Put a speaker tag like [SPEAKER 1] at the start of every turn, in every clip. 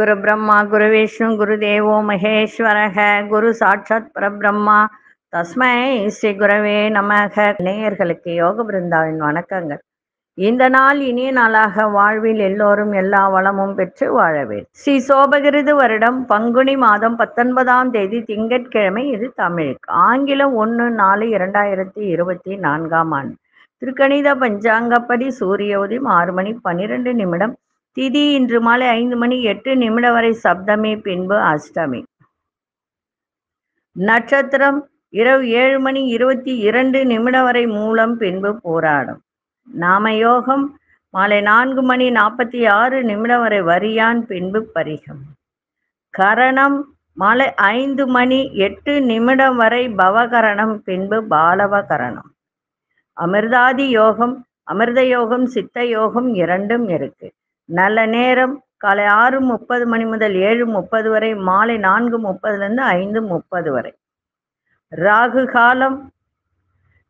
[SPEAKER 1] குரு பிரம்மா குரு விஷ்ணு குரு தேவோ மகேஸ்வரக குரு சாட்சாத் பரபிரம்மா தஸ்மை ஸ்ரீ குரவே நமக. நேயர்களுக்கு யோக பிருந்தாவின் வணக்கங்கள். இந்த நாள் இனிய நாளாக வாழ்வில் எல்லோரும் எல்லா வளமும் பெற்று வாழவே. ஸ்ரீ சோபகிருது வருடம் பங்குனி மாதம் 19ஆம் தேதி திங்கட்கிழமை. இது தமிழுக்கு. ஆங்கிலம் 1/4/2024 ஆண்டு. திருக்கணித பஞ்சாங்கப்படி சூரிய உதயம் 6 மணி 12 நிமிடம். திதி இன்று மாலை 5 மணி 8 நிமிடம் வரை சப்தமி, பின்பு அஷ்டமி. நட்சத்திரம் இரவு 7 மணி 22 நிமிடம் வரை மூலம், பின்பு போராடும். நாமயோகம் மாலை 4 மணி 46 நிமிடம் வரை வரியான், பின்பு பரிகம். கரணம் மாலை 5 மணி 8 நிமிடம் வரை பவகரணம், பின்பு பாலவகரணம். அமிர்தாதி யோகம், அமிர்த யோகம், சித்த யோகம் இரண்டும் இருக்கு. நல்ல நேரம் காலை 6:30 மணி முதல் 7:30 வரை, மாலை 4:30 5:30 வரை. ராகு காலம்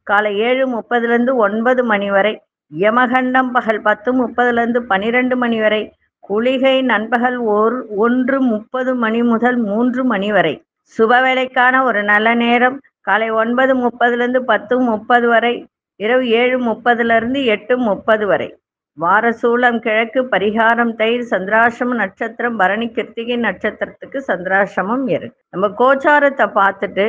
[SPEAKER 1] காலை 7:30 9 மணி வரை. யமகண்டம் பகல் 10:30 12 மணி வரை. குளிகை நண்பகல் 1:30 மணி முதல் 3 மணி வரை. சுபவேளைக்கான ஒரு நல்ல நேரம் காலை 9:30 10:30 வரை, இரவு 7:30 8:30 வரை. வாரசூலம் கிழக்கு, பரிகாரம் தயிர். சந்திராசிரம நட்சத்திரம் பரணி கிருத்திகை நட்சத்திரத்துக்கு சந்திராசிரமம் இருக்கு. நம்ம கோச்சாரத்தை பார்த்துட்டு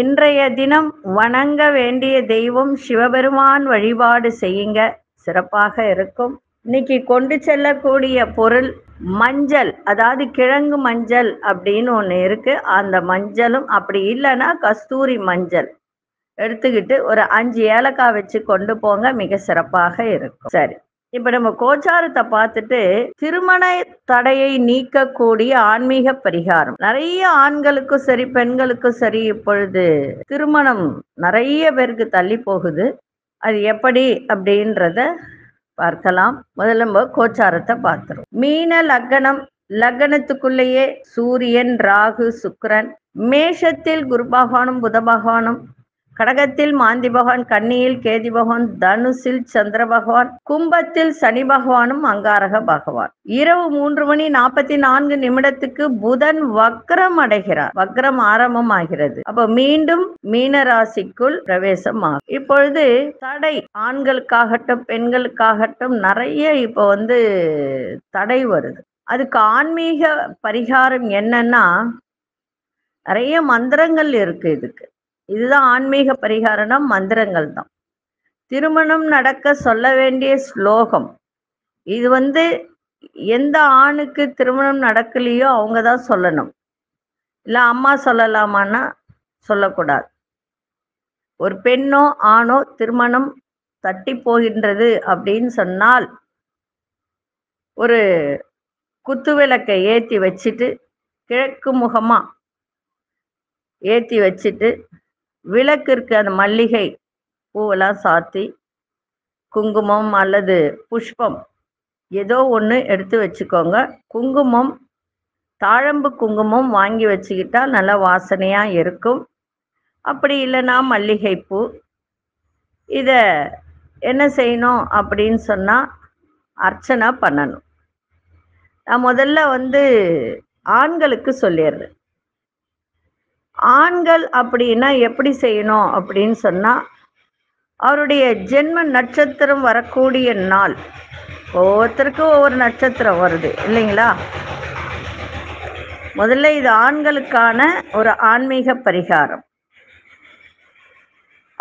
[SPEAKER 1] இன்றைய தினம் வணங்க வேண்டிய தெய்வம் சிவபெருமான் வழிபாடு செய்யுங்க, சிறப்பாக இருக்கும். இன்னைக்கு கொண்டு செல்லக்கூடிய பொருள் மஞ்சள், அதாவது கிழங்கு மஞ்சள் அப்படின்னு ஒன்று இருக்கு. அந்த மஞ்சளும், அப்படி இல்லைன்னா கஸ்தூரி மஞ்சள் எடுத்துக்கிட்டு ஒரு 5 ஏலக்காய் வச்சு கொண்டு போங்க, மிக சிறப்பாக இருக்கும். சரி, இப்ப நம்ம கோச்சாரத்தை பார்த்துட்டு திருமண தடையை நீக்கக்கூடிய ஆன்மீக பரிகாரம். நிறைய ஆண்களுக்கும் சரி பெண்களுக்கும் சரி இப்பொழுது திருமணம் நிறைய பேருக்கு தள்ளி போகுது. அது எப்படி அப்படின்றத பார்க்கலாம். முதல்ல நம்ம கோச்சாரத்தை பார்த்துரும். மீன லக்னம், லக்னத்துக்குள்ளேயே சூரியன், ராகு, சுக்கிரன். மேஷத்தில் குரு பகவானும் புத பகவானும். கடகத்தில் மாந்தி பகவான், கன்னியில் கேதி பகவான், தனுசில் சந்திர பகவான், கும்பத்தில் சனி பகவானும் அங்காரக பகவான். இரவு 3 மணி 44 நிமிடத்துக்கு புதன் வக்ரம் அடைகிறார். வக்ரம் ஆரம்பம் ஆகிறது. அப்ப மீண்டும் மீனராசிக்குள் பிரவேசம் ஆகும். இப்பொழுது தடை, ஆண்களுக்காகட்டும் பெண்களுக்காகட்டும் நிறைய இப்போ தடை வருது. அதுக்கு ஆன்மீக பரிகாரம் என்னன்னா, நிறைய மந்திரங்கள் இருக்கு. இதுதான் ஆன்மீக பரிகாரம்னா மந்திரங்கள் தான். திருமணம் நடக்க சொல்ல வேண்டிய ஸ்லோகம் இது. எந்த ஆணுக்கு திருமணம் நடக்கலையோ அவங்க தான் சொல்லணும். இல்லை அம்மா சொல்லலாமான்னா சொல்லக்கூடாது. ஒரு பெண்ணோ ஆணோ திருமணம் தட்டி போகின்றது அப்படின்னு சொன்னால் ஒரு குத்துவிளக்கை ஏற்றி வச்சுட்டு, கிழக்கு முகமா ஏற்றி வச்சுட்டு, விளக்கு இருக்கு, அந்த மல்லிகை பூவெல்லாம் சாத்தி, குங்குமம் அல்லது புஷ்பம் ஏதோ ஒன்று எடுத்து வச்சுக்கோங்க. குங்குமம், தாழம்பு குங்குமம் வாங்கி வச்சுக்கிட்டா நல்ல வாசனையாக இருக்கும். அப்படி இல்லைன்னா மல்லிகைப்பூ. இதை என்ன செய்யணும் அப்படின்னு சொன்னால் அர்ச்சனை பண்ணணும். நான் முதல்ல ஆண்களுக்கு சொல்லிடுறேன். ஆண்கள் அப்படின்னா எப்படி செய்யணும் அப்படின்னு சொன்னால், அவருடைய ஜென்ம நட்சத்திரம் வரக்கூடிய நாள், ஒவ்வொருத்தருக்கும் ஒவ்வொரு நட்சத்திரம் வருது இல்லைங்களா. முதல்ல இது ஆண்களுக்கான ஒரு ஆன்மீக பரிகாரம்.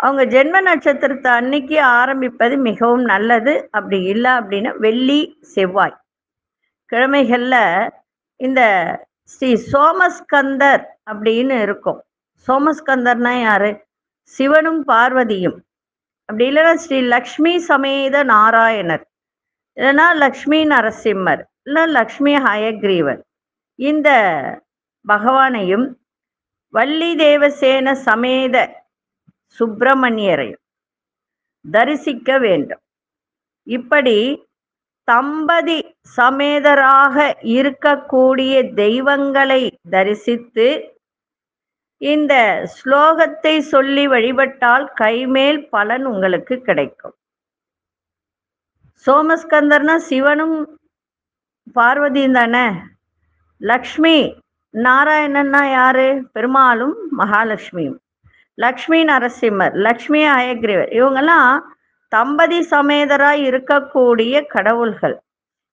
[SPEAKER 1] அவங்க ஜென்ம நட்சத்திரத்தை அன்னைக்கு ஆரம்பிப்பது மிகவும் நல்லது. அப்படி இல்லை அப்படின்னா வெள்ளி செவ்வாய் கிழமைகளில் இந்த ஸ்ரீ சோமஸ்கந்தர் அப்படின்னு இருக்கும். சோமஸ்கந்தர்னா யாரு? சிவனும் பார்வதியும். அப்படி இல்லைன்னா ஸ்ரீ லக்ஷ்மி சமேத நாராயணர், இல்லைன்னா லக்ஷ்மி நரசிம்மர், இல்லை லக்ஷ்மி ஹயக்ரீவர். இந்த பகவானையும் வள்ளி தேவசேன சமேத சுப்பிரமணியரையும் தரிசிக்க வேண்டும். இப்படி தம்பதி சமேதராக இருக்கக்கூடிய தெய்வங்களை தரிசித்து இந்த ஸ்லோகத்தை சொல்லி வழிபட்டால் கைமேல் பலன் உங்களுக்கு கிடைக்கும். சோமஸ்கந்தர்னா சிவனும் பார்வதியும் தானே. லக்ஷ்மி நாராயணன்னா யாரு? பெருமாளும் மகாலட்சுமியும். லக்ஷ்மி நரசிம்மர், லக்ஷ்மி அயக்ரீவர், இவங்கெல்லாம் தம்பதி சமேதராய் இருக்கக்கூடிய கடவுள்கள்.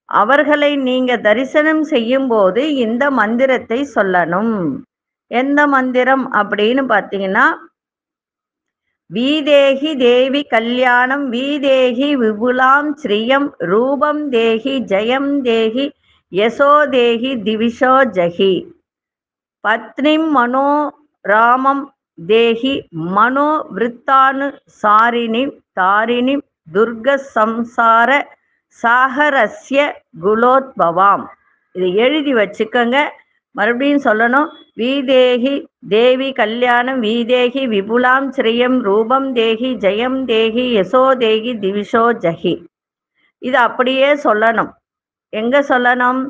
[SPEAKER 1] அவர்களை நீங்க தரிசனம் செய்யும் போது இந்த மந்திரத்தை சொல்லணும். எந்த மந்திரம் அப்படின்னு பார்த்தீங்கன்னா, வீதேகி தேவி கல்யாணம் வீதேகி விபுலாம் ஸ்ரீயம் ரூபம் தேகி ஜெயம் தேகி யசோ தேகி திவிஷோ ஜகி பத்னிம் மனோ ராமம் தேகி மனோ விருத்தானு சாரிணி தாரிணி துர்க சம்சார சாகரஸ்ய குலோத்பவாம். இதை எழுதி வச்சுக்கோங்க. மறுபடியும் சொல்லணும். வீதேகி தேவி கல்யாணம் வீதேகி விபுலாம் ஸ்ரீயம் ரூபம் தேகி ஜெயம் தேகி யசோ தேகி திவிஷோ ஜகி. இது அப்படியே சொல்லணும். எங்க சொல்லணும்?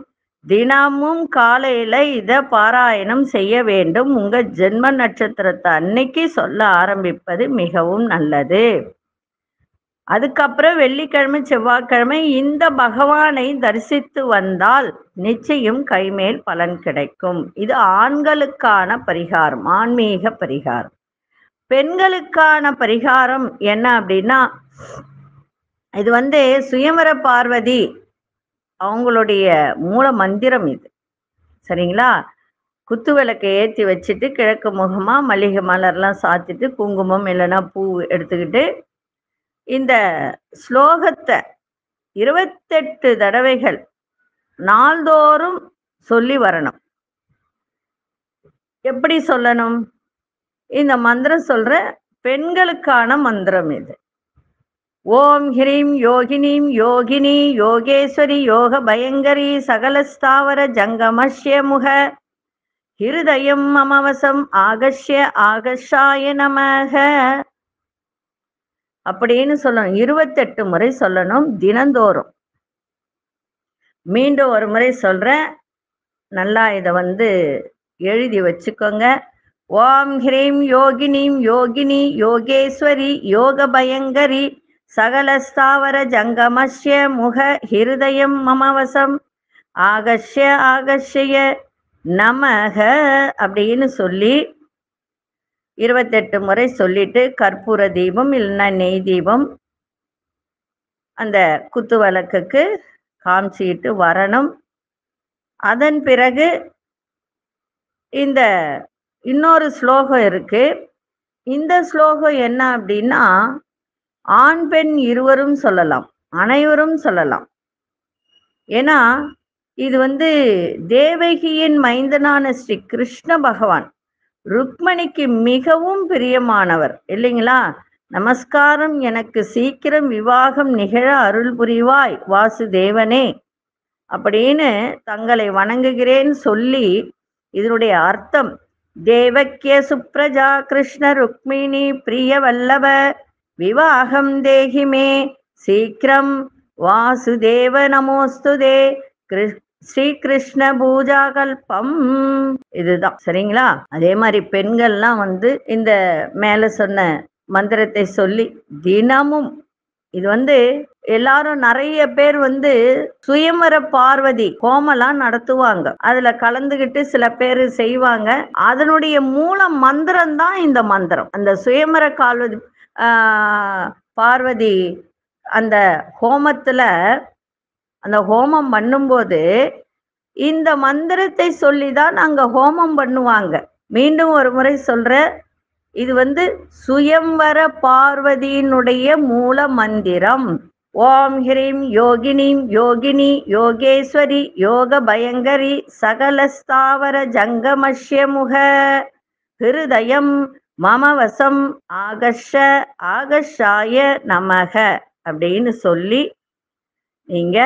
[SPEAKER 1] தினமும் காலையில இதை பாராயணம் செய்ய வேண்டும். உங்க ஜென்ம நட்சத்திரத்தை அன்னைக்கு சொல்ல ஆரம்பிப்பது மிகவும் நல்லது. அதுக்கப்புறம் வெள்ளிக்கிழமை செவ்வாய்க்கிழமை இந்த பகவானை தரிசித்து வந்தால் நிச்சயம் கைமேல் பலன் கிடைக்கும். இது ஆண்களுக்கான பரிகாரம், ஆன்மீக பரிகாரம். பெண்களுக்கான பரிகாரம் என்ன அப்படின்னா, இது சுயம்பர பார்வதி அவங்களுடைய மூல மந்திரம் இது. சரிங்களா? குத்து விளக்கை ஏற்றி வச்சுட்டு கிழக்கு முகமா மல்லிகை மலர்லாம் சாத்திட்டு குங்குமம் இல்லைன்னா பூ எடுத்துக்கிட்டு இந்த ஸ்லோகத்தை 28 தடவைகள் நாள்தோறும் சொல்லி வரணும். எப்படி சொல்லணும்? இந்த மந்திரம் சொல்ற பெண்களுக்கான மந்திரம் இது. ஓம் ஹ்ரீம் யோகினீம் யோகினி யோகேஸ்வரி யோக பயங்கரி சகலஸ்தாவர ஜங்கமஷ்ய முக ஹிருதயம் மமவசம் ஆகஷ்ய ஆகஷாய நமக அப்படின்னு சொல்லணும். 28 முறை சொல்லணும் தினந்தோறும். மீண்டும் ஒரு முறை சொல்றேன், நல்லா இதை எழுதி வச்சுக்கோங்க. ஓம் ஹ்ரீம் யோகினீம் யோகினி யோகேஸ்வரி யோக பயங்கரி சகலஸ்தாவர ஜங்கமஷ்ய முக ஹிருதயம் மமவசம் ஆகஷ்ய ஆகஷ்ய நமக அப்படின்னு சொல்லி 28 முறை சொல்லிட்டு கற்பூர தீபம் இல்லைன்னா நெய் தீபம் அந்த குத்து விளக்குக்கு காமிச்சிட்டு வரணும். அதன் பிறகு இந்த இன்னொரு ஸ்லோகம் இருக்கு. இந்த ஸ்லோகம் என்ன அப்படின்னா, ஆண் பெண் இருவரும் சொல்லலாம், அனைவரும் சொல்லலாம். ஏன்னா இது தேவகியின் மைந்தனான ஸ்ரீ கிருஷ்ண பகவான் ருக்மணிக்கு மிகவும் பிரியமானவர் இல்லைங்களா? நமஸ்காரம், எனக்கு சீக்கிரம் விவாகம் நிகழ அருள் புரிவாய் வாசுதேவனே அப்படின்னு தங்களை வணங்குகிறேன் சொல்லி, இதனுடைய அர்த்தம் தேவக்கிய சுப்ரஜா கிருஷ்ண ருக்மிணி பிரிய வல்லப விவாகம் தேகிமே சீக்கிரம் வாசுதேவ நமோஸ்துதே ஸ்ரீகிருஷ்ண பூஜா கல்பம். இதுதான். சரிங்களா? அதே மாதிரி பெண்கள்லாம் இந்த மேல சொன்ன மந்திரத்தை சொல்லி தினமும் இது எல்லாரும் நிறைய பேர் சுயம்பர பார்வதி ஹோமலாம் நடத்துவாங்க. அதுல கலந்துகிட்டு சில பேர் செய்வாங்க. அதனுடைய மூல மந்திரம் தான் இந்த மந்திரம். அந்த சுயம்பர பார்வதி அந்த ஹோமத்துல அந்த ஹோமம் பண்ணும்போது இந்த மந்திரத்தை சொல்லிதான் அங்க ஹோமம் பண்ணுவாங்க. மீண்டும் ஒரு முறை சொல்ற, இது சுயம்பர பார்வதியினுடைய மூல மந்திரம். ஓம் ஹ்ரீம் யோகினீம் யோகினி யோகேஸ்வரி யோக பயங்கரி சகலஸ்தாவர ஜங்கமஷ்ய முக ஹிருதயம் மமவசம் ஆகஷ ஆகஷாய நமக அப்படின்னு சொல்லி நீங்க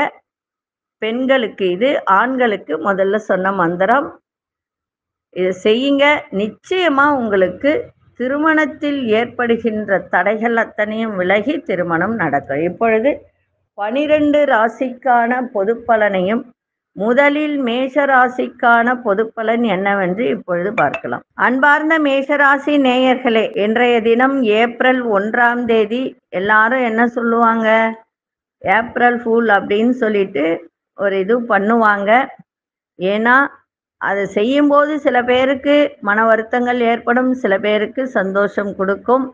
[SPEAKER 1] பெண்களுக்கு இது, ஆண்களுக்கு முதல்ல சொன்ன மந்திரம். இதை செய்யுங்க. நிச்சயமா உங்களுக்கு திருமணத்தில் ஏற்படுகின்ற தடைகள் அத்தனையும் விலகி திருமணம் நடக்கும். இப்பொழுது 12 ராசிக்கான பொது பலனையும் முதலில் மேஷ ராசிக்கான பொது பலன் என்னவென்று இப்பொழுது பார்க்கலாம். அன்பார்ந்த மேஷராசி நேயர்களே, இன்றைய தினம் ஏப்ரல் 1ஆம் தேதி. எல்லாரும் என்ன சொல்லுவாங்க? ஏப்ரல் ஃபூல் அப்படின்னு சொல்லிட்டு ஒரு இது பண்ணுவாங்க. ஏன்னா அதை செய்யும்போது சில பேருக்கு மன வருத்தங்கள் ஏற்படும், சில பேருக்கு சந்தோஷம் கொடுக்கும்.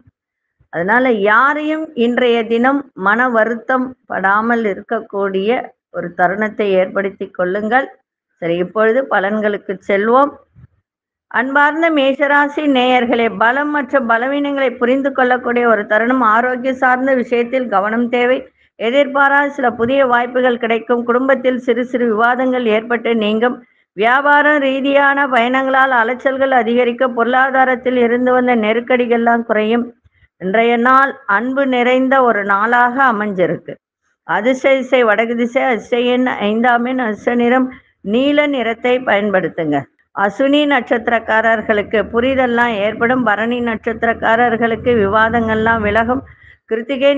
[SPEAKER 1] அதனால யாரையும் இன்றைய தினம் மன வருத்தம் படாமல் இருக்கக்கூடிய ஒரு தருணத்தை ஏற்படுத்தி கொள்ளுங்கள். சரி, இப்பொழுது பலன்களுக்கு செல்வோம். அன்பார்ந்த மேஷராசி நேயர்களே, பலம் மற்றும் பலவீனங்களை புரிந்து கொள்ளக்கூடிய ஒரு தருணம். ஆரோக்கிய சார்ந்த விஷயத்தில் கவனம் தேவை. எதிர்பாராத சில புதிய வாய்ப்புகள் கிடைக்கும். குடும்பத்தில் சிறு சிறு விவாதங்கள் ஏற்பட்டு நீங்கும். வியாபாரம் ரீதியான பயணங்களால் அலைச்சல்கள் அதிகரிக்க, பொருளாதாரத்தில் இருந்து வந்த நெருக்கடிகள்லாம் குறையும். இன்றைய நாள் அன்பு நிறைந்த ஒரு நாளாக அமைஞ்சிருக்கு. அதிர்ஷ்ட திசை வடக்கு திசை, அதிர்ஷ்ட எண் 5 அதிர்ஷ்ட நிறம் நீல நிறத்தை பயன்படுத்துங்க. அசுனி நட்சத்திரக்காரர்களுக்கு புரிதல்லாம் ஏற்படும். பரணி நட்சத்திரக்காரர்களுக்கு விவாதங்கள்லாம் விலகும். கிருத்திகை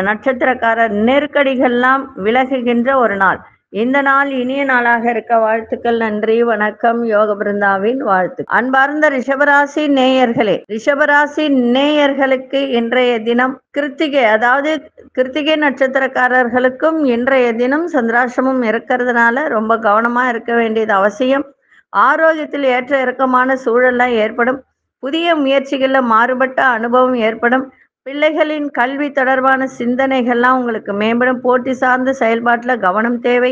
[SPEAKER 1] நட்சத்திரக்காரர் நெருக்கடிகள்லாம் விலகுகின்ற ஒரு நாள். இந்த நாள் இனிய நாளாக இருக்க வாழ்த்துக்கள். நன்றி, வணக்கம். யோக பிருந்தாவின் வாழ்த்து. அன்பார்ந்த ரிஷபராசி நேயர்களே, ரிஷபராசி நேயர்களுக்கு இன்றைய தினம் கிருத்திகை, அதாவது கிருத்திகை நட்சத்திரக்காரர்களுக்கும் இன்றைய தினம் சந்திராஷ்டமம் இருக்கிறதுனால ரொம்ப கவனமா இருக்க வேண்டியது அவசியம். ஆரோக்கியத்தில் ஏற்ற இறக்கமான சூழல்லாம் ஏற்படும். புதிய முயற்சிகளில் மாறுபட்ட அனுபவம் ஏற்படும். பிள்ளைகளின் கல்வி தொடர்பான சிந்தனைகள்லாம் உங்களுக்கு மேம்படும். போட்டி சார்ந்த செயல்பாட்டில் கவனம் தேவை.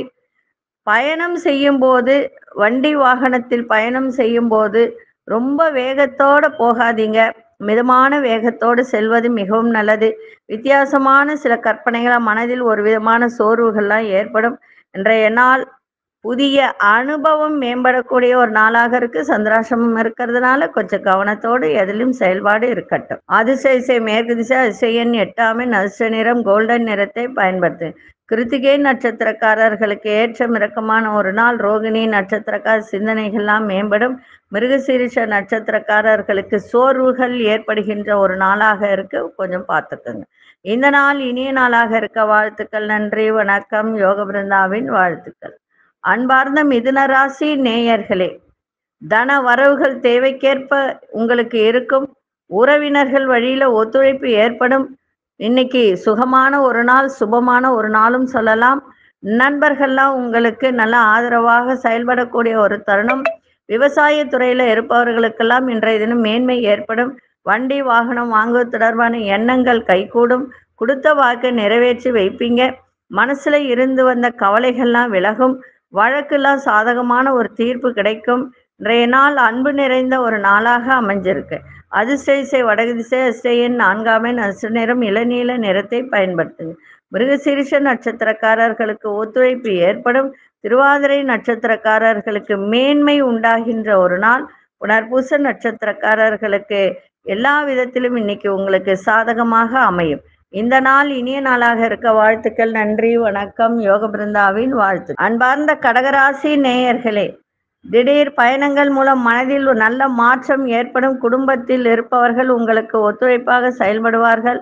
[SPEAKER 1] பயணம் செய்யும் போது, வண்டி வாகனத்தில் பயணம் செய்யும் போது ரொம்ப வேகத்தோடு போகாதீங்க. மிதமான வேகத்தோடு செல்வது மிகவும் நல்லது. வித்தியாசமான சில கற்பனைகளால் மனதில் ஒரு விதமான சோர்வுகள்லாம் ஏற்படும். இன்றைய நாள் புதிய அனுபவம் மேம்படக்கூடிய ஒரு நாளாக இருக்கு. சந்திராசிரமம் இருக்கிறதுனால கொஞ்சம் கவனத்தோடு எதிலும் செயல்பாடு இருக்கட்டும். அதிர்ஷ்ட திசை மேற்கு திசை, அதிர்ஷ்ட எண் 8 அதிர்ஷ்ட நிறம் கோல்டன் நிறத்தை பயன்படுத்து. கிருத்திகை நட்சத்திரக்காரர்களுக்கு ஏற்றம் இறக்கமான ஒரு நாள். ரோகிணி நட்சத்திரக்கார சிந்தனைகள்லாம் மேம்படும். மிருகசீரிஷ நட்சத்திரக்காரர்களுக்கு சோர்வுகள் ஏற்படுகின்ற ஒரு நாளாக இருக்கு. கொஞ்சம் பார்த்துக்கோங்க. இந்த நாள் இனிய நாளாக இருக்க வாழ்த்துக்கள். நன்றி, வணக்கம். யோக பிருந்தாவின் வாழ்த்துக்கள். அன்பார்ந்த மிதுன ராசி நேயர்களே, தன வரவுகள் தேவைக்கேற்ப உங்களுக்கு இருக்கும். உறவினர்கள் வழியில ஒத்துழைப்பு ஏற்படும். இன்னைக்கு சுகமான ஒரு நாள், சுபமான ஒரு நாளும் சொல்லலாம். நண்பர்கள்லாம் உங்களுக்கு நல்ல ஆதரவாக செயல்படக்கூடிய ஒரு தருணம். விவசாய துறையில இருப்பவர்களுக்கெல்லாம் இன்றைய தினம் மேன்மை ஏற்படும். வண்டி வாகனம் வாங்குவது தொடர்பான எண்ணங்கள் கைகூடும். கொடுத்த வாக்கை நிறைவேற்றி வைப்பீங்க. மனசுல இருந்து வந்த கவலைகள்லாம் விலகும். வழக்கெல்லாம் சாதகமான ஒரு தீர்ப்பு கிடைக்கும். இன்றைய நாள் அன்பு நிறைந்த ஒரு நாளாக அமைஞ்சிருக்கு. அதிர்ஷ்ட திசை வடக்கு திசை, அதிர்ஷ்ட எண் 4 அதிர்ஷ்ட நிறம் இளநீல நிறத்தை பயன்படுத்துங்க. மிருகசீரிஷ நட்சத்திரக்காரர்களுக்கு ஒத்துழைப்பு ஏற்படும். திருவாதிரை நட்சத்திரக்காரர்களுக்கு மேன்மை உண்டாகின்ற ஒரு நாள். புனர்பூச நட்சத்திரக்காரர்களுக்கு எல்லா விதத்திலும் இன்னைக்கு உங்களுக்கு சாதகமாக அமையும். இந்த நாள் இனிய நாளாக இருக்க வாழ்த்துக்கள். நன்றி, வணக்கம். யோக பிருந்தாவின் வாழ்த்து. அன்பார்ந்த கடகராசி நேயர்களே, திடீர் பயணங்கள் மூலம் மனதில் ஒரு நல்ல மாற்றம் ஏற்படும். குடும்பத்தில் இருப்பவர்கள் உங்களுக்கு ஒத்துழைப்பாக செயல்படுவார்கள்.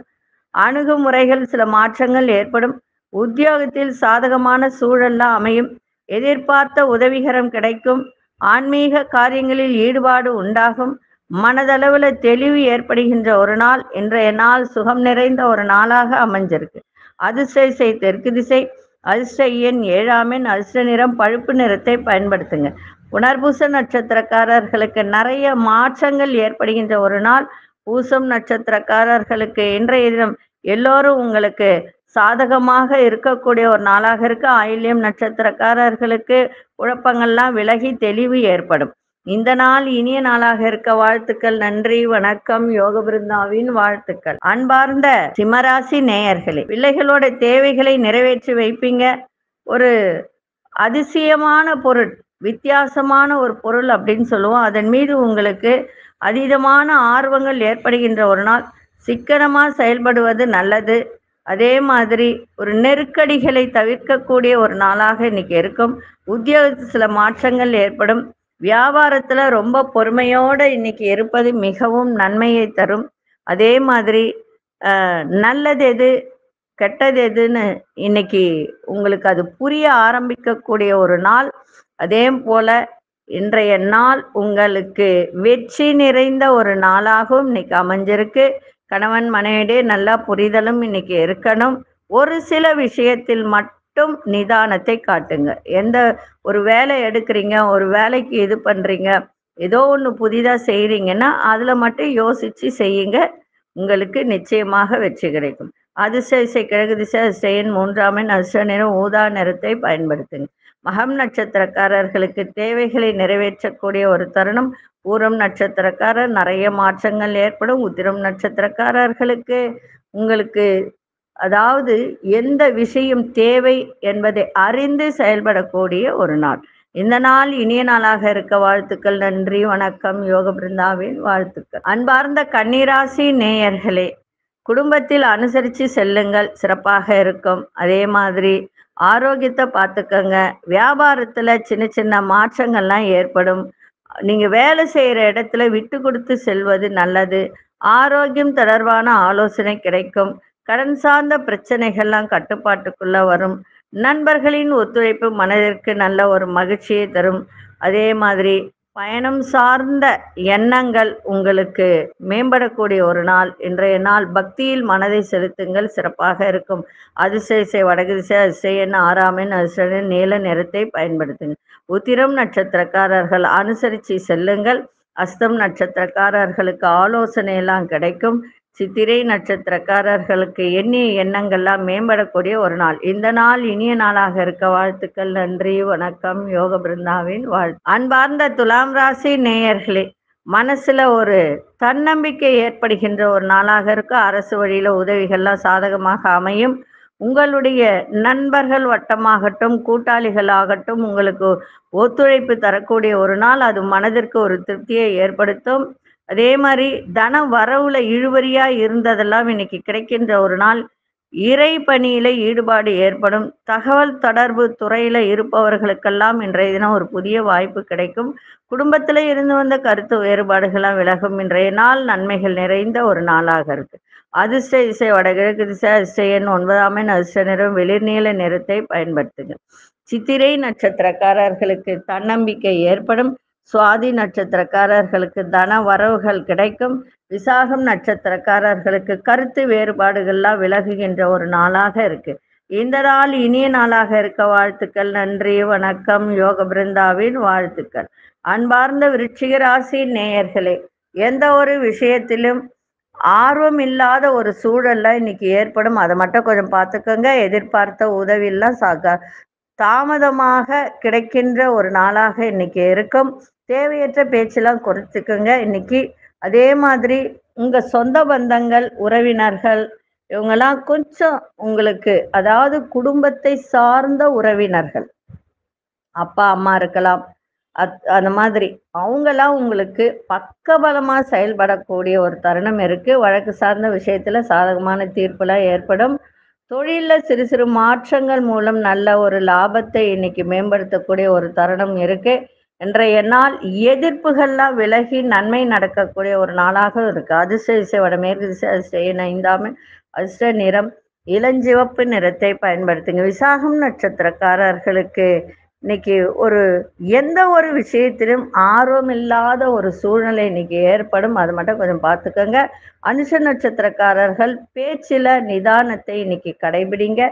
[SPEAKER 1] அணுகுமுறைகள் சில மாற்றங்கள் ஏற்படும். உத்தியோகத்தில் சாதகமான சூழல்லாம் அமையும். எதிர்பார்த்த உதவிகரம் கிடைக்கும். ஆன்மீக காரியங்களில் ஈடுபாடு உண்டாகும். மனதளவில் தெளிவு ஏற்படுகின்ற ஒரு நாள். இன்றைய நாள் சுகம் நிறைந்த ஒரு நாளாக அமைஞ்சிருக்கு. அதிர்ஷ்ட திசை தெற்கு திசை, அதிர்ஷ்ட எண் 7 அதிர்ஷ்ட நிறம் பழுப்பு நிறத்தை பயன்படுத்துங்க. புனர்பூச நட்சத்திரக்காரர்களுக்கு நிறைய மாற்றங்கள் ஏற்படுகின்ற ஒரு நாள். பூசம் நட்சத்திரக்காரர்களுக்கு இன்றைய தினம் எல்லோரும் உங்களுக்கு சாதகமாக இருக்கக்கூடிய ஒரு நாளாக இருக்கு. ஆயில்யம் நட்சத்திரக்காரர்களுக்கு குழப்பங்கள்லாம் விலகி தெளிவு ஏற்படும். இந்த நாள் இனிய நாளாக இருக்க வாழ்த்துக்கள். நன்றி, வணக்கம். யோக பிருந்தாவின் வாழ்த்துக்கள். அன்பார்ந்த சிம்மராசி நேயர்களே, பிள்ளைகளோட தேவைகளை நிறைவேற்றி வைப்பீங்க. ஒரு அதிசயமான பொருள், வித்தியாசமான ஒரு பொருள் அப்படின்னு சொல்லுவோம். அதன் மீது உங்களுக்கு அதீதமான ஆர்வங்கள் ஏற்படுகின்ற ஒரு நாள். சிக்கனமாக செயல்படுவது நல்லது. அதே மாதிரி ஒரு நெருக்கடிகளை தவிர்க்கக்கூடிய ஒரு நாளாக இன்னைக்கு இருக்கும். உத்தியோகத்தில் சில மாற்றங்கள் ஏற்படும். வியாபாரத்தில் ரொம்ப பொறுமையோடு இன்னைக்கு இருப்பது மிகவும் நன்மையை தரும். அதே மாதிரி நல்லது எது கெட்டது எதுன்னு இன்னைக்கு உங்களுக்கு அது புரிய ஆரம்பிக்கக்கூடிய ஒரு நாள். அதே போல இன்றைய நாள் உங்களுக்கு வெற்றி நிறைந்த ஒரு நாளாகவும் இன்னைக்கு அமைஞ்சிருக்கு. கணவன் மனைவியிடையே நல்லா புரிதலும் இன்னைக்கு இருக்கணும். ஒரு சில விஷயத்தில் மட்டும் நிதானத்தை காட்டுங்க. எந்த ஒரு வேலை எடுக்கிறீங்க, ஒரு வேலைக்கு இது பண்றீங்க, ஏதோ ஒண்ணு புதிதா செய்றீங்கன்னா, அதுல மட்டும் யோசிச்சு செய்யுங்க. உங்களுக்கு நிச்சயமாக வெற்றி கிடைக்கும். அதிர்ஷ்ட திசை கிழக்கு திசை, அதிர்ஷ்ட எண் 3ஆம் எண், அதிர்ஷ்ட நிறம் ஊதா நிறத்தை பயன்படுத்துங்க. மகம் நட்சத்திரக்காரர்களுக்கு தேவைகளை நிறைவேற்றக்கூடிய ஒரு தருணம். பூரம் நட்சத்திரக்காரர் நிறைய மாற்றங்கள் ஏற்படும். உத்திரம் நட்சத்திரக்காரர்களுக்கு உங்களுக்கு அதாவது எந்த விஷயம் தேவை என்பதை அறிந்து செயல்படக்கூடிய ஒரு நாள். இந்த நாள் இனிய நாளாக இருக்க வாழ்த்துக்கள். நன்றி, வணக்கம். யோக பிருந்தாவின் வாழ்த்துக்கள். அன்பார்ந்த கன்னிராசி நேயர்களே, குடும்பத்தில் அனுசரித்து செல்லுங்கள், சிறப்பாக இருக்கும். அதே மாதிரி ஆரோக்கியத்தை பார்த்துக்கங்க. வியாபாரத்தில் சின்ன சின்ன மாற்றங்கள்லாம் ஏற்படும். நீங்கள் வேலை செய்கிற இடத்துல விட்டு கொடுத்து செல்வது நல்லது. ஆரோக்கியம் தொடர்பான ஆலோசனை கிடைக்கும். கடன் சார்ந்த பிரச்சனைகள்லாம் கட்டுப்பாட்டுக்குள்ள வரும். நண்பர்களின் ஒத்துழைப்பு மனதிற்கு நல்ல ஒரு மகிழ்ச்சியை தரும். அதே மாதிரி பயணம் சார்ந்த எண்ணங்கள் உங்களுக்கு மேம்படக்கூடிய ஒரு நாள். இன்றைய நாள் பக்தியில் மனதை செலுத்துங்கள், சிறப்பாக இருக்கும். அதிர்ஷ்ட திசை வடக்கு திசை, அதிர்ஷ்ட எண் 6ஆம் எண், அதிர்ஷ்ட நீல நிறத்தை பயன்படுத்துங்கள். உத்திரம் நட்சத்திரக்காரர்கள் அனுசரித்து செல்லுங்கள். அஸ்தம் நட்சத்திரக்காரர்களுக்கு ஆலோசனை எல்லாம் கிடைக்கும். சித்திரை நட்சத்திரக்காரர்களுக்கு எண்ணிய எண்ணங்கள்லாம் மேம்படக்கூடிய ஒரு நாள். இந்த நாள் இனிய நாளாக இருக்க வாழ்த்துக்கள். நன்றி, வணக்கம். யோக பிருந்தாவின் வாழ்த்து. அன்பார்ந்த துலாம் ராசி நேயர்களே, மனசுல ஒரு தன்னம்பிக்கை ஏற்படுகின்ற ஒரு நாளாக இருக்கு. அரசு வழியில உதவிகள்லாம் சாதகமாக அமையும். உங்களுடைய நண்பர்கள் வட்டமாகட்டும், கூட்டாளிகள் ஆகட்டும், உங்களுக்கு ஒத்துழைப்பு தரக்கூடிய ஒரு நாள். அது மனதிற்கு ஒரு திருப்தியை ஏற்படுத்தும். அதே மாதிரி தன வரவுல இழுபறியா இருந்ததெல்லாம் இன்னைக்கு கிடைக்கின்ற ஒரு நாள். இறை பணியில ஈடுபாடு ஏற்படும். தகவல் தொடர்பு துறையில இருப்பவர்களுக்கெல்லாம் இன்றைய தினம் ஒரு புதிய வாய்ப்பு கிடைக்கும். குடும்பத்தில் இருந்து வந்த கருத்து வேறுபாடுகள்லாம் விலகும். இன்றைய நாள் நன்மைகள் நிறைந்த ஒரு நாளாக இருக்கு. அதிர்ஷ்ட திசை வடகிழக்கு திசை, அதிர்ஷ்ட எண் 9ஆம் எண், அதிர்ஷ்ட நிறம் வெளிர்நீல நிறத்தை பயன்படுத்துங்க. சித்திரை நட்சத்திரக்காரர்களுக்கு தன்னம்பிக்கை ஏற்படும். சுவாதி நட்சத்திரக்காரர்களுக்கு தன வரவுகள் கிடைக்கும். விசாகம் நட்சத்திரக்காரர்களுக்கு கருத்து வேறுபாடுகள்லாம் விலகுகின்ற ஒரு நாளாக இருக்கு. இந்த நாள் இனிய நாளாக இருக்க வாழ்த்துக்கள். நன்றி, வணக்கம். யோக பிருந்தாவின் வாழ்த்துக்கள். அன்பார்ந்த விருச்சிக ராசி நேயர்களே, எந்த ஒரு விஷயத்திலும் ஆர்வம் இல்லாத ஒரு சூழல்ல இன்னைக்கு ஏற்படும். அதை மட்டும் கொஞ்சம் பார்த்துக்கோங்க. எதிர்பார்த்த உதவியெல்லாம் தாமதமாக கிடைக்கின்ற ஒரு நாளாக இன்னைக்கு இருக்கும். தேவையற்ற பேச்செல்லாம் குறைச்சிக்கோங்க இன்னைக்கு. அதே மாதிரி உங்க சொந்த பந்தங்கள், உறவினர்கள் இவங்கெல்லாம் கொஞ்சம் உங்களுக்கு, அதாவது குடும்பத்தை சார்ந்த உறவினர்கள், அப்பா அம்மா இருக்கலாம், அந்த மாதிரி அவங்கெல்லாம் உங்களுக்கு பக்கபலமா செயல்படக்கூடிய ஒரு தருணம் இருக்கு. வழக்கு சார்ந்த விஷயத்துல சாதகமான தீர்ப்புலாம் ஏற்படும். தொழில்ல சிறு சிறு மாற்றங்கள் மூலம் நல்ல ஒரு லாபத்தை இன்னைக்கு மேம்படுத்தக்கூடிய ஒரு தருணம் இருக்கு. இன்றைய நாள் எதிர்ப்புகள்லாம் விலகி நன்மை நடக்கக்கூடிய ஒரு நாளாக இருக்கு. அதிர்ஷ்ட திசை வடமேற்கு திசை, அதிர்ஷ்ட எண் 5ஆம் எண், அதிர்ஷ்ட நிறம் இளஞ்சிவப்பு நிறத்தை பயன்படுத்துங்க. விசாகம் நட்சத்திரக்காரர்களுக்கு இன்னைக்கு எந்த ஒரு விஷயத்திலும் ஆர்வம் இல்லாத ஒரு சூழ்நிலை இன்னைக்கு ஏற்படும். அது மட்டும் கொஞ்சம் பார்த்துக்கோங்க. அனுஷ நட்சத்திரக்காரர்கள் பேச்சில நிதானத்தை இன்னைக்கு கடைபிடிங்க.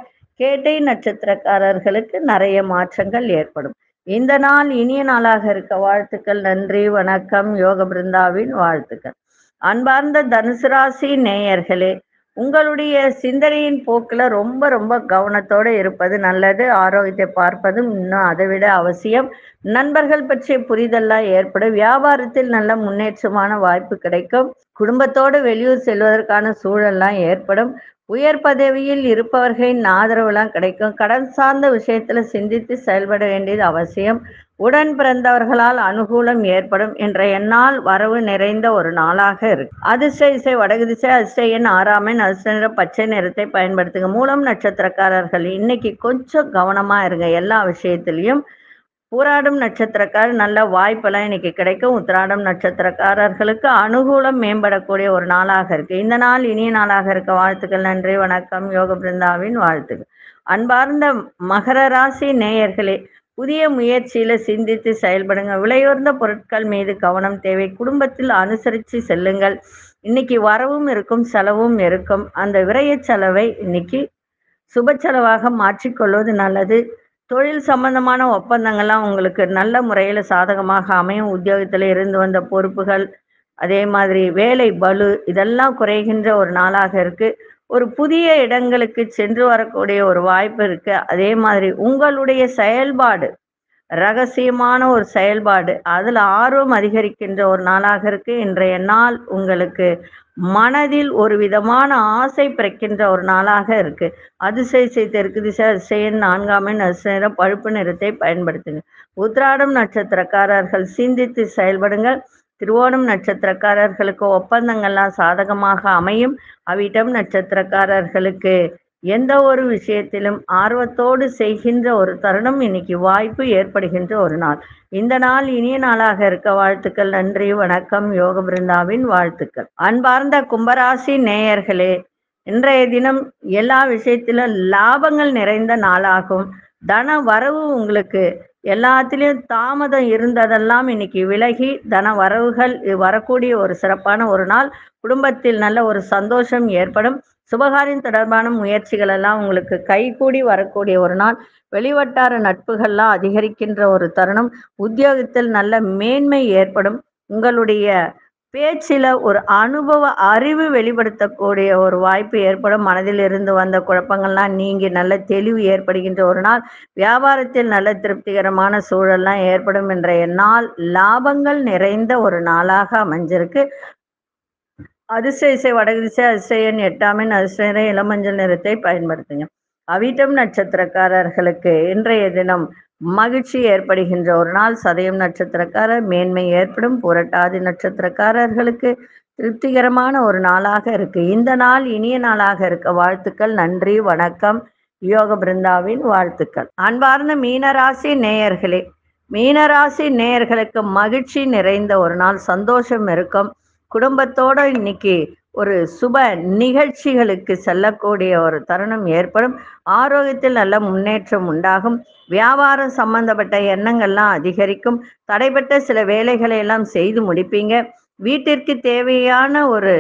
[SPEAKER 1] கேட்டை நட்சத்திரக்காரர்களுக்கு நிறைய மாற்றங்கள் ஏற்படும். இந்த நாள் இனிய நாளாக இருக்க வாழ்த்துக்கள். நன்றி, வணக்கம். யோக பிருந்தாவின் வாழ்த்துக்கள். அன்பார்ந்த தனுசு ராசி நேயர்களே, உங்களுடைய சிந்தனையின் போக்குல ரொம்ப ரொம்ப கவனத்தோடு இருப்பது நல்லது. ஆரோக்கியத்தை பார்ப்பதும் இன்னும் அதை விட அவசியம். நண்பர்கள் பற்றிய புரிதல்லாம் ஏற்படும். வியாபாரத்தில் நல்ல முன்னேற்றமான வாய்ப்பு கிடைக்கும். குடும்பத்தோடு வெளியூர் செல்வதற்கான சூழல்லாம் ஏற்படும். உயர் பதவியில் இருப்பவர்களின் ஆதரவுலாம் கிடைக்கும். கடன் சார்ந்த விஷயத்துல சிந்தித்து செயல்பட வேண்டியது அவசியம். உடன் பிறந்தவர்களால் அனுகூலம் ஏற்படும். இன்றைய நாள் வரவு நிறைந்த ஒரு நாளாக இருக்கு. அதிர்ஷ்ட திசை வடக்கு திசை, அதிர்ஷ்ட எண் 6ஆம் எண், அதிர்ஷ்ட நிற பச்சை நிறத்தை பயன்படுத்துங்க. மூலம் நட்சத்திரக்காரர்கள் இன்னைக்கு கொஞ்சம் கவனமா இருங்க எல்லா விஷயத்திலையும். பூராடம் நட்சத்திரக்காரர் நல்ல வாய்ப்பெல்லாம் இன்னைக்கு கிடைக்கும். உத்திராடம் நட்சத்திரக்காரர்களுக்கு அனுகூலம் மேம்படக்கூடிய ஒரு நாளாக இருக்கு. இந்த நாள் இனிய நாளாக இருக்க வாழ்த்துக்கள். நன்றி, வணக்கம். யோக பிருந்தாவின் வாழ்த்துக்கள். அன்பார்ந்த மகர ராசி நேயர்களே, புதிய முயற்சியில சிந்தித்து செயல்படுங்க. விலையுயர்ந்த பொருட்கள் மீது கவனம் தேவை. குடும்பத்தில் அனுசரித்து செல்லுங்கள். இன்னைக்கு வரவும் இருக்கும், செலவும் இருக்கும். அந்த விரய செலவை இன்னைக்கு சுப செலவாக மாற்றிக்கொள்வது நல்லது. தொழில் சம்பந்தமான ஒப்பந்தங்கள்லாம் உங்களுக்கு நல்ல முறையில் சாதகமாக அமையும். உத்தியோகத்தில் இருந்து வந்த பொறுப்புகள், அதே மாதிரி வேலை பளு இதெல்லாம் குறைகின்ற ஒரு நாளாக இருக்கு. ஒரு புதிய இடங்களுக்கு சென்று வரக்கூடிய ஒரு வாய்ப்பு இருக்கு. அதே மாதிரி உங்களுடைய செயல்பாடு, ரகசியமான ஒரு செயல்பாடு, அதில் ஆர்வம் அதிகரிக்கின்ற ஒரு நாளாக இருக்கு. இன்றைய நாள் உங்களுக்கு மனதில் ஒரு விதமான ஆசை பிறக்கின்ற ஒரு நாளாக இருக்கு. அதிசய தெற்கு திசை அதிசயன் 4ஆம் எண் அதிர்ஷ்ட பழுப்பு நிறத்தை பயன்படுத்துங்க. உத்திராடம் நட்சத்திரக்காரர்கள் சிந்தித்து செயல்படுங்கள். திருவோணம் நட்சத்திரக்காரர்களுக்கு ஒப்பந்தங்கள்லாம் சாதகமாக அமையும். அவிட்டம் நட்சத்திரக்காரர்களுக்கு எந்த ஒரு விஷயத்திலும் ஆர்வத்தோடு செய்கின்ற ஒரு தருணம், இன்னைக்கு வாய்ப்பு ஏற்படுகின்ற ஒரு நாள். இந்த நாள் இனிய நாளாக இருக்க வாழ்த்துக்கள். நன்றி, வணக்கம். யோக பிருந்தாவின் வாழ்த்துக்கள். அன்பார்ந்த கும்பராசி நேயர்களே, இன்றைய தினம் எல்லா விஷயத்திலும் லாபங்கள் நிறைந்த நாளாகும். தன வரவு உங்களுக்கு எல்லாத்திலையும் தாமதம் இருந்ததெல்லாம் இன்னைக்கு விலகி தன வரவுகள் வரக்கூடிய ஒரு சிறப்பான ஒரு நாள். குடும்பத்தில் நல்ல ஒரு சந்தோஷம் ஏற்படும். சுபகாரியம் தொடர்பான முயற்சிகள் எல்லாம் உங்களுக்கு கைகூடி வரக்கூடிய ஒரு நாள். வெளிவட்டார நட்புகள்லாம் அதிகரிக்கின்ற ஒரு தருணம். உத்தியோகத்தில் நல்ல மேன்மை ஏற்படும். உங்களுடைய பேச்சில் ஒரு அனுபவ அறிவு வெளிப்படுத்தக்கூடிய ஒரு வாய்ப்பு ஏற்படும். மனதில் இருந்து வந்த குழப்பங்கள்லாம் நீங்கி நல்ல தெளிவு ஏற்படுகின்ற ஒரு நாள். வியாபாரத்தில் நல்ல திருப்திகரமான சூழல்லாம் ஏற்படும். இன்றைய நாள் லாபங்கள் நிறைந்த ஒரு நாளாக அமைஞ்சிருக்கு. அதிசய வடகு திசை அதிசயன் 8ஆம் எண் அதிர்ஷ்ட இளமஞ்சள் நிறத்தை பயன்படுத்துங்க. அவிட்டம் நட்சத்திரக்காரர்களுக்கு இன்றைய தினம் மகிழ்ச்சி ஏற்படுகின்ற ஒரு நாள். சதயம் நட்சத்திரக்காரர் மேன்மை ஏற்படும். புரட்டாதி நட்சத்திரக்காரர்களுக்கு திருப்திகரமான ஒரு நாளாக இருக்கு. இந்த நாள் இனிய நாளாக இருக்க வாழ்த்துக்கள். நன்றி, வணக்கம். யோக பிருந்தாவின் வாழ்த்துக்கள். அன்பார்ந்த மீனராசி நேயர்களே, மீனராசி நேயர்களுக்கு மகிழ்ச்சி நிறைந்த ஒரு நாள். சந்தோஷம் இருக்கும். குடும்பத்தோட இன்னைக்கு ஒரு சுப நிகழ்ச்சிகளுக்கு செல்லக்கூடிய ஒரு தருணம் ஏற்படும். ஆரோக்கியத்தில் நல்ல முன்னேற்றம் உண்டாகும். வியாபாரம் சம்பந்தப்பட்ட எண்ணங்கள்லாம் அதிகரிக்கும். தடைப்பட்ட சில வேலைகளை எல்லாம் செய்து முடிப்பீங்க. வீட்டிற்கு தேவையான ஒரு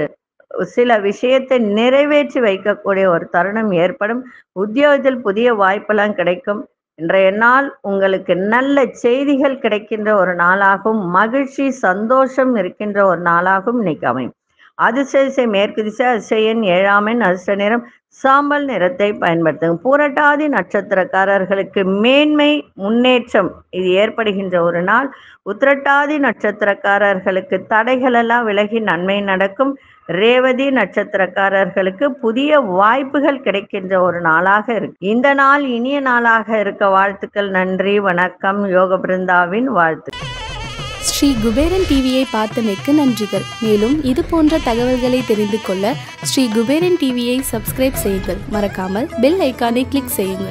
[SPEAKER 1] சில விஷயத்தை நிறைவேற்றி வைக்கக்கூடிய ஒரு தருணம் ஏற்படும். உத்தியோகத்தில் புதிய வாய்ப்பெல்லாம் கிடைக்கும். இன்றைய நாள் உங்களுக்கு நல்ல செய்திகள் கிடைக்கின்ற ஒரு நாளாகவும் மகிழ்ச்சி சந்தோஷம் இருக்கின்ற ஒரு நாளாகவும் இன்னைக்கு அமையும். அதிசய மேற்கு திசை அதிசயன் 7ஆம் எண் அதிர்ஷ்ட நிறம் சாம்பல் நிறத்தை பயன்படுத்துங்க. பூரட்டாதி நட்சத்திரக்காரர்களுக்கு மேன்மை முன்னேற்றம் இது ஏற்படுகின்ற ஒரு நாள். உத்திரட்டாதி நட்சத்திரக்காரர்களுக்கு தடைகள் எல்லாம் விலகி நன்மை நடக்கும். ரேவதி நட்சத்திரக்காரர்களுக்கு புதிய வாய்ப்புகள் கிடைக்கின்ற ஒரு நாளாக இருக்கு. இந்த நாள் இனிய நாளாக இருக்க வாழ்த்துக்கள். நன்றி, வணக்கம். யோக பிருந்தாவின் வாழ்த்து.
[SPEAKER 2] ஸ்ரீ குபேரன் டிவியை பார்த்தமைக்கு நன்றிகள். மேலும் இது போன்ற தகவல்களை தெரிந்து கொள்ள ஸ்ரீ குபேரன் டிவியை சப்ஸ்கிரைப் செய்யுங்கள். மறக்காமல் பெல் ஐக்கானை கிளிக் செய்யுங்கள்.